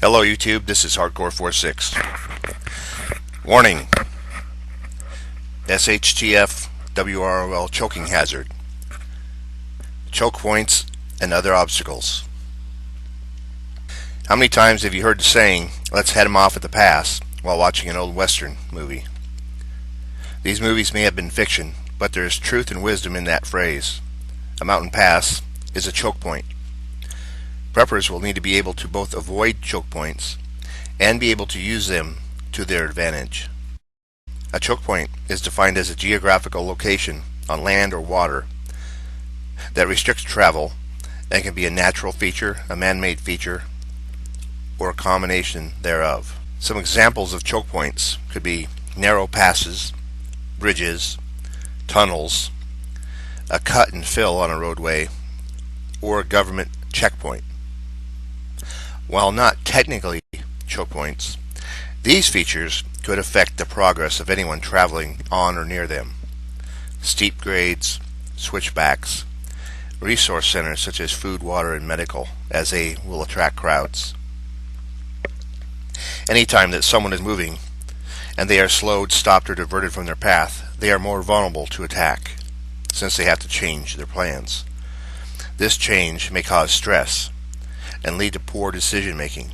Hello YouTube, this is Hardcore46. Warning: SHTF WROL choking hazard, choke points, and other obstacles. How many times have you heard the saying, "Let's head 'em off at the pass," while watching an old Western movie? These movies may have been fiction, but there is truth and wisdom in that phrase. A mountain pass is a choke point. Preppers will need to be able to both avoid choke points and be able to use them to their advantage. A choke point is defined as a geographical location on land or water that restricts travel and can be a natural feature, a man-made feature, or a combination thereof. Some examples of choke points could be narrow passes, bridges, tunnels, a cut and fill on a roadway, or a government checkpoint. While not technically choke points, these features could affect the progress of anyone traveling on or near them. Steep grades, switchbacks, resource centers such as food, water, and medical, as they will attract crowds. Anytime that someone is moving and they are slowed, stopped, or diverted from their path, they are more vulnerable to attack, since they have to change their plans. This change may cause stress and lead to poor decision making.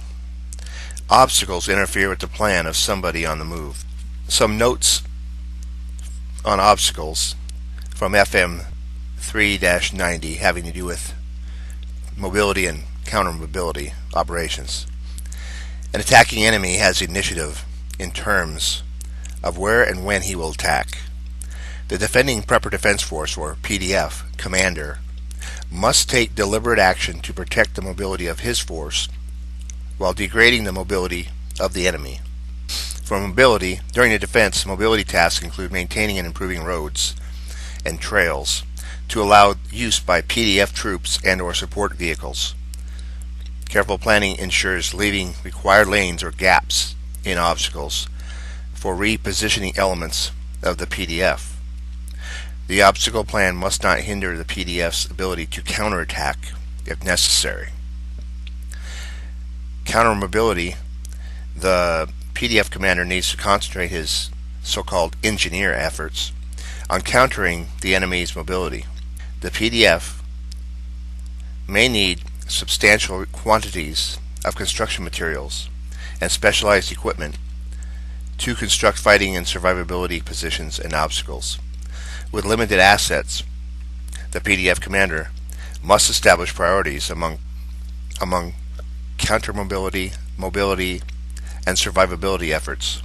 Obstacles interfere with the plan of somebody on the move. Some notes on obstacles from FM 3-90 having to do with mobility and counter-mobility operations. An attacking enemy has initiative in terms of where and when he will attack. The Defending Prepper Defense Force, or PDF, commander must take deliberate action to protect the mobility of his force while degrading the mobility of the enemy. For mobility, during the defense, mobility tasks include maintaining and improving roads and trails to allow use by PDF troops and or support vehicles. Careful planning ensures leaving required lanes or gaps in obstacles for repositioning elements of the PDF. The obstacle plan must not hinder the PDF's ability to counterattack if necessary. Counter-mobility: the PDF commander needs to concentrate his so-called engineer efforts on countering the enemy's mobility. The PDF may need substantial quantities of construction materials and specialized equipment to construct fighting and survivability positions and obstacles. With limited assets, the PDF commander must establish priorities among counter-mobility, mobility, and survivability efforts.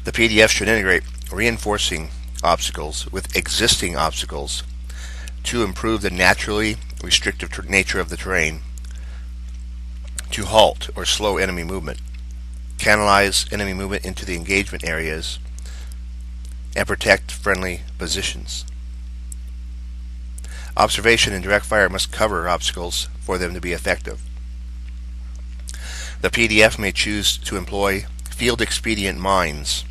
The PDF should integrate reinforcing obstacles with existing obstacles to improve the naturally restrictive nature of the terrain, to halt or slow enemy movement, canalize enemy movement into the engagement areas, and protect friendly positions. Observation and direct fire must cover obstacles for them to be effective. The PDF may choose to employ field expedient mines.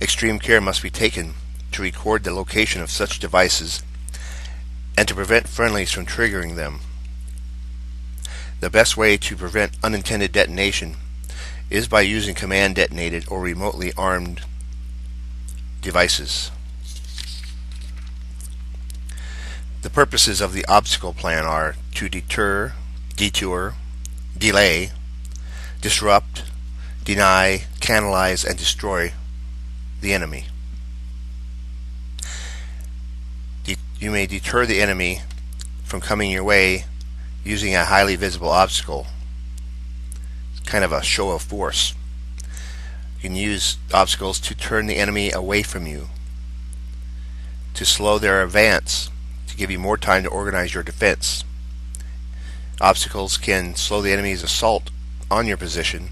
Extreme care must be taken to record the location of such devices and to prevent friendlies from triggering them. The best way to prevent unintended detonation is by using command detonated or remotely armed devices. The purposes of the obstacle plan are to deter, detour, delay, disrupt, deny, canalize, and destroy the enemy. You may deter the enemy from coming your way using a highly visible obstacle. It's kind of a show of force. You can use obstacles to turn the enemy away from you, to slow their advance, to give you more time to organize your defense. Obstacles can slow the enemy's assault on your position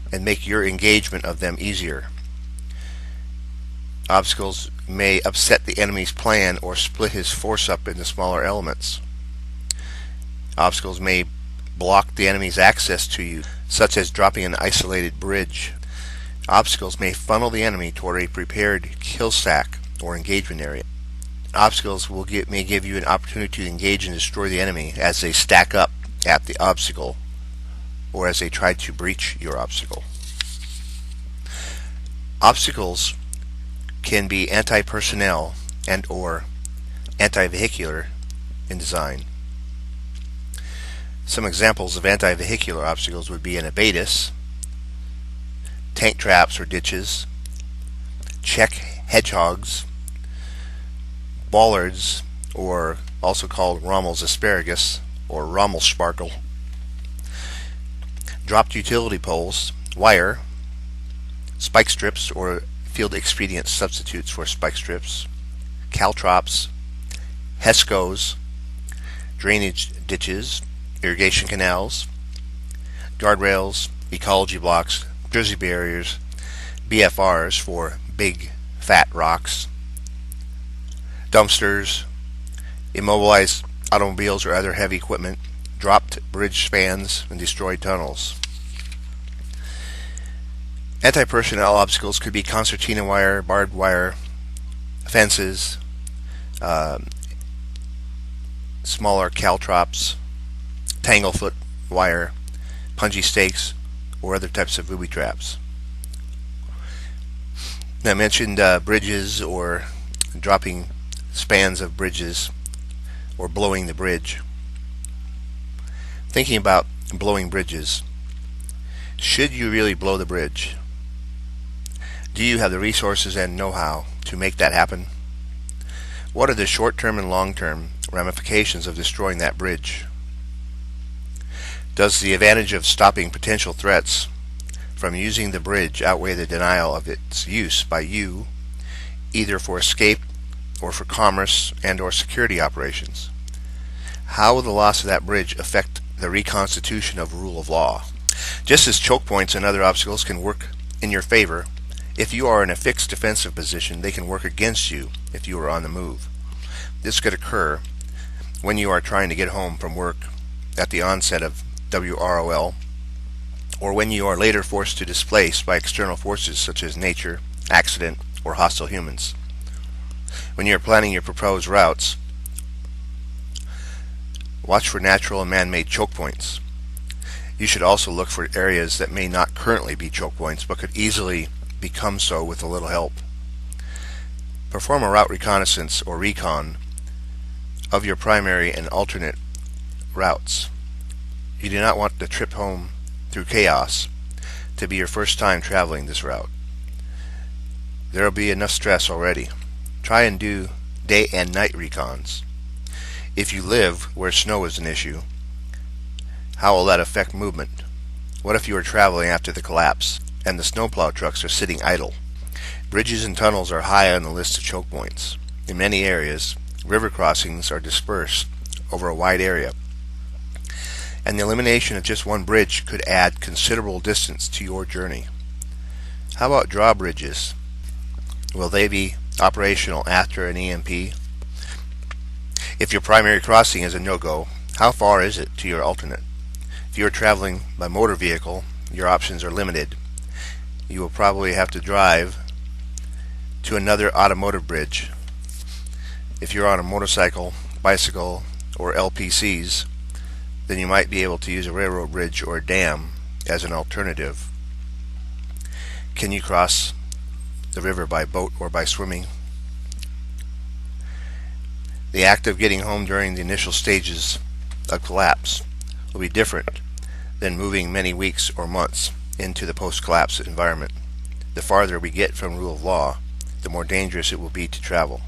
and make your engagement of them easier. Obstacles may upset the enemy's plan or split his force up into smaller elements. Obstacles may block the enemy's access to you, such as dropping an isolated bridge. Obstacles may funnel the enemy toward a prepared kill stack or engagement area. Obstacles may give you an opportunity to engage and destroy the enemy as they stack up at the obstacle or as they try to breach your obstacle. Obstacles can be anti-personnel and or anti-vehicular in design. Some examples of anti-vehicular obstacles would be an abatis, tank traps or ditches, check hedgehogs, bollards, or also called Rommel's asparagus or Rommelsparkle, dropped utility poles, wire, spike strips or field expedient substitutes for spike strips, caltrops, HESCOs, drainage ditches, irrigation canals, guardrails, ecology blocks, Jersey barriers, BFRs for big fat rocks, dumpsters, immobilized automobiles or other heavy equipment, dropped bridge spans, and destroyed tunnels. Anti-personnel obstacles could be concertina wire, barbed wire, fences, smaller caltrops, tanglefoot wire, punji stakes, or other types of booby traps. Now, I mentioned bridges or dropping spans of bridges or blowing the bridge. Thinking about blowing bridges, should you really blow the bridge? Do you have the resources and know-how to make that happen? What are the short-term and long-term ramifications of destroying that bridge? Does the advantage of stopping potential threats from using the bridge outweigh the denial of its use by you, either for escape or for commerce and or security operations? How will the loss of that bridge affect the reconstitution of rule of law? Just as choke points and other obstacles can work in your favor, if you are in a fixed defensive position, they can work against you if you are on the move. This could occur when you are trying to get home from work at the onset of WROL, or when you are later forced to displace by external forces such as nature, accident, or hostile humans. When you are planning your proposed routes, watch for natural and man-made choke points. You should also look for areas that may not currently be choke points but could easily become so with a little help. Perform a route reconnaissance or recon of your primary and alternate routes. You do not want the trip home through chaos to be your first time traveling this route. There will be enough stress already. Try and do day and night recons. If you live where snow is an issue, how will that affect movement? What if you are traveling after the collapse and the snowplow trucks are sitting idle? Bridges and tunnels are high on the list of choke points. In many areas, river crossings are dispersed over a wide area, and the elimination of just one bridge could add considerable distance to your journey. How about drawbridges? Will they be operational after an EMP? If your primary crossing is a no-go, how far is it to your alternate? If you are traveling by motor vehicle, your options are limited. You will probably have to drive to another automotive bridge. If you're on a motorcycle, bicycle, or LPCs, then you might be able to use a railroad bridge or a dam as an alternative. Can you cross the river by boat or by swimming? The act of getting home during the initial stages of collapse will be different than moving many weeks or months into the post-collapse environment. The farther we get from rule of law, the more dangerous it will be to travel.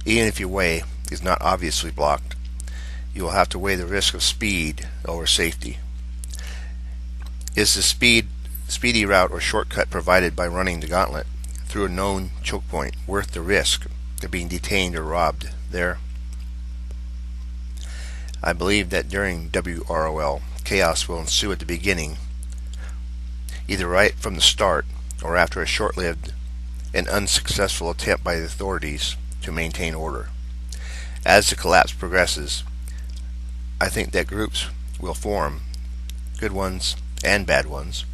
Even if your way is not obviously blocked, you will have to weigh the risk of speed over safety. Is the speedy route or shortcut provided by running the gauntlet through a known choke point worth the risk of being detained or robbed there? I believe that during WROL, chaos will ensue at the beginning, either right from the start or after a short-lived and unsuccessful attempt by the authorities to maintain order. As the collapse progresses, I think that groups will form, good ones and bad ones.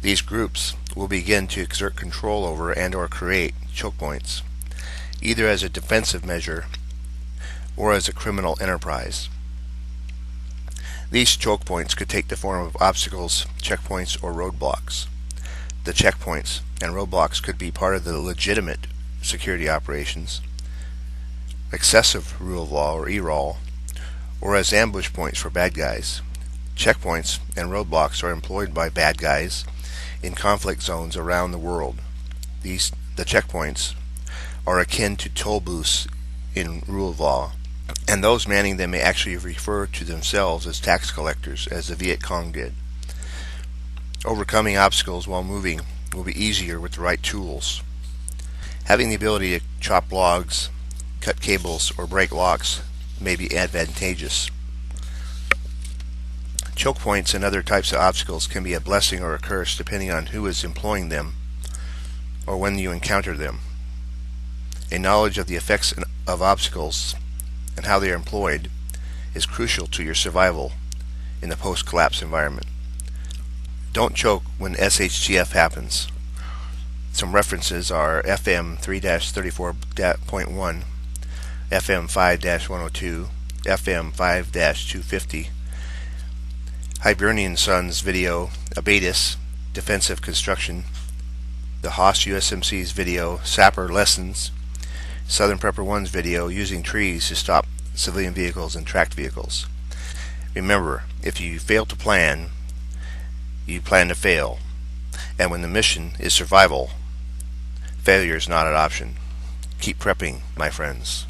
These groups will begin to exert control over and or create choke points, either as a defensive measure or as a criminal enterprise. These choke points could take the form of obstacles, checkpoints, or roadblocks. The checkpoints and roadblocks could be part of the legitimate security operations, excessive rule of law or WROL, or as ambush points for bad guys. Checkpoints and roadblocks are employed by bad guys in conflict zones around the world. The checkpoints are akin to toll booths in rule of law, and those manning them may actually refer to themselves as tax collectors, as the Viet Cong did. Overcoming obstacles while moving will be easier with the right tools. Having the ability to chop logs, cut cables, or break locks may be advantageous. Choke points and other types of obstacles can be a blessing or a curse depending on who is employing them or when you encounter them. A knowledge of the effects of obstacles and how they are employed is crucial to your survival in the post-collapse environment. Don't choke when SHTF happens. Some references are FM 3-34.1, FM 5-102, FM 5-250, Hibernian Sons video, Abatis, Defensive Construction, the Haas USMC's video, Sapper Lessons, Southern Prepper 1's video, Using Trees to Stop Civilian Vehicles and Tracked Vehicles. Remember, if you fail to plan, you plan to fail. And when the mission is survival, failure is not an option. Keep prepping, my friends.